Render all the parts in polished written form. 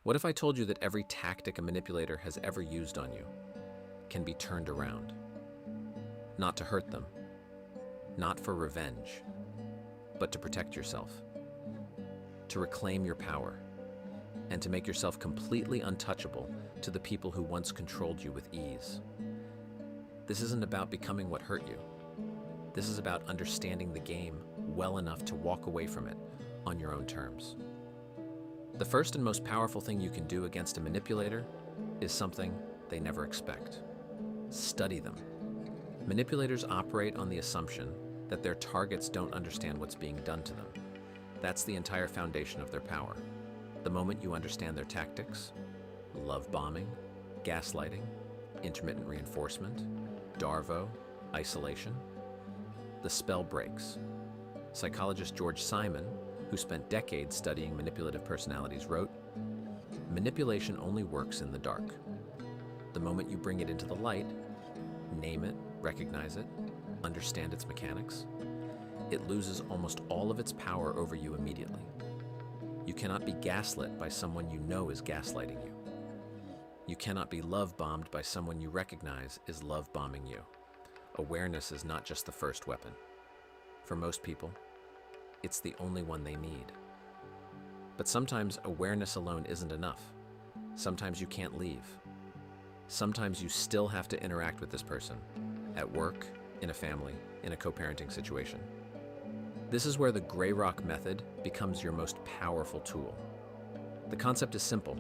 What if I told you that every tactic a manipulator has ever used on you can be turned around? Not to hurt them, not for revenge, but to protect yourself, to reclaim your power, and to make yourself completely untouchable to the people who once controlled you with ease. This isn't about becoming what hurt you. This is about understanding the game well enough to walk away from it on your own terms. The first and most powerful thing you can do against a manipulator is something they never expect. Study them. Manipulators operate on the assumption that their targets don't understand what's being done to them. That's the entire foundation of their power. The moment you understand their tactics, love bombing, gaslighting, intermittent reinforcement, Darvo, isolation, the spell breaks. Psychologist George Simon, who spent decades studying manipulative personalities, wrote, "Manipulation only works in the dark. The moment you bring it into the light, name it, recognize it, understand its mechanics, it loses almost all of its power over you immediately. You cannot be gaslit by someone you know is gaslighting you. You cannot be love-bombed by someone you recognize is love-bombing you. Awareness is not just the first weapon. For most people, it's the only one they need. But sometimes awareness alone isn't enough. Sometimes you can't leave. Sometimes you still have to interact with this person, at work, in a family, in a co-parenting situation. This is where the gray rock method becomes your most powerful tool. The concept is simple.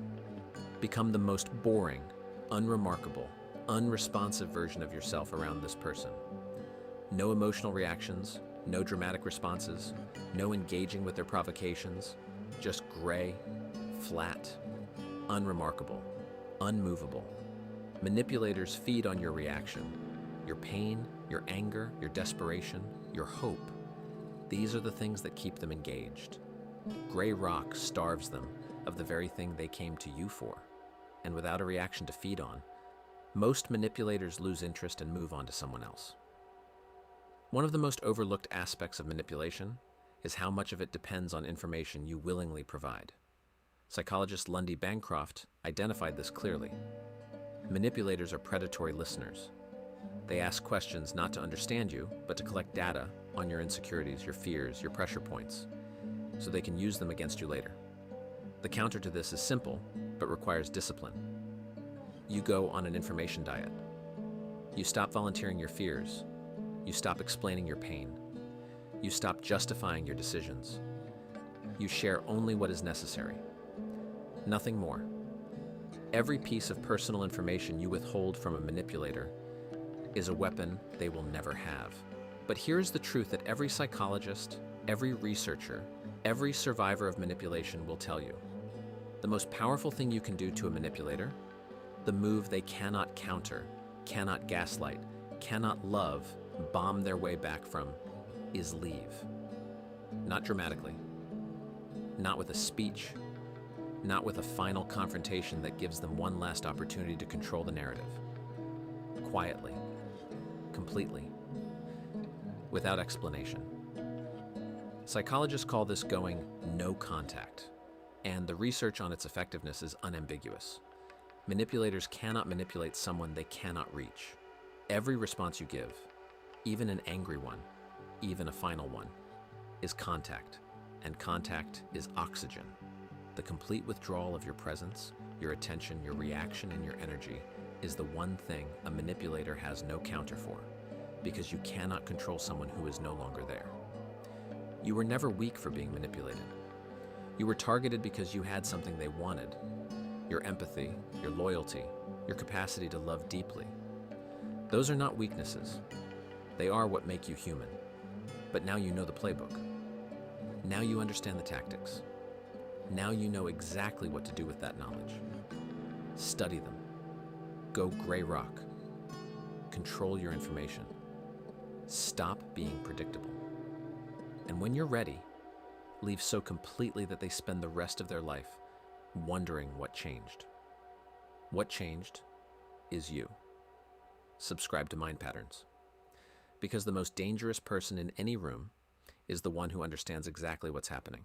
Become the most boring, unremarkable, unresponsive version of yourself around this person. No emotional reactions, no dramatic responses, no engaging with their provocations, just gray, flat, unremarkable, unmovable. Manipulators feed on your reaction, your pain, your anger, your desperation, your hope. These are the things that keep them engaged. Gray rock starves them of the very thing they came to you for. And without a reaction to feed on, most manipulators lose interest and move on to someone else. One of the most overlooked aspects of manipulation is how much of it depends on information you willingly provide. Psychologist Lundy Bancroft identified this clearly. Manipulators are predatory listeners. They ask questions not to understand you, but to collect data on your insecurities, your fears, your pressure points, so they can use them against you later. The counter to this is simple, but requires discipline. You go on an information diet. You stop volunteering your fears. You stop explaining your pain. You stop justifying your decisions. You share only what is necessary. Nothing more. Every piece of personal information you withhold from a manipulator is a weapon they will never have. But here's the truth that every psychologist, every researcher, every survivor of manipulation will tell you. The most powerful thing you can do to a manipulator, the move they cannot counter, cannot gaslight, cannot love, bomb their way back from, is leave. Not dramatically, not with a speech, not with a final confrontation that gives them one last opportunity to control the narrative. Quietly, completely, without explanation. Psychologists call this going no contact, and the research on its effectiveness is unambiguous. Manipulators cannot manipulate someone they cannot reach. Every response you give, even an angry one, even a final one, is contact, and contact is oxygen. The complete withdrawal of your presence, your attention, your reaction, and your energy is the one thing a manipulator has no counter for, because you cannot control someone who is no longer there. You were never weak for being manipulated. You were targeted because you had something they wanted: your empathy, your loyalty, your capacity to love deeply. Those are not weaknesses. They are what make you human. But now you know the playbook. Now you understand the tactics. Now you know exactly what to do with that knowledge. Study them. Go gray rock. Control your information. Stop being predictable. And when you're ready, leave so completely that they spend the rest of their life wondering what changed. What changed is you. Subscribe to Mind Patterns. Because the most dangerous person in any room is the one who understands exactly what's happening.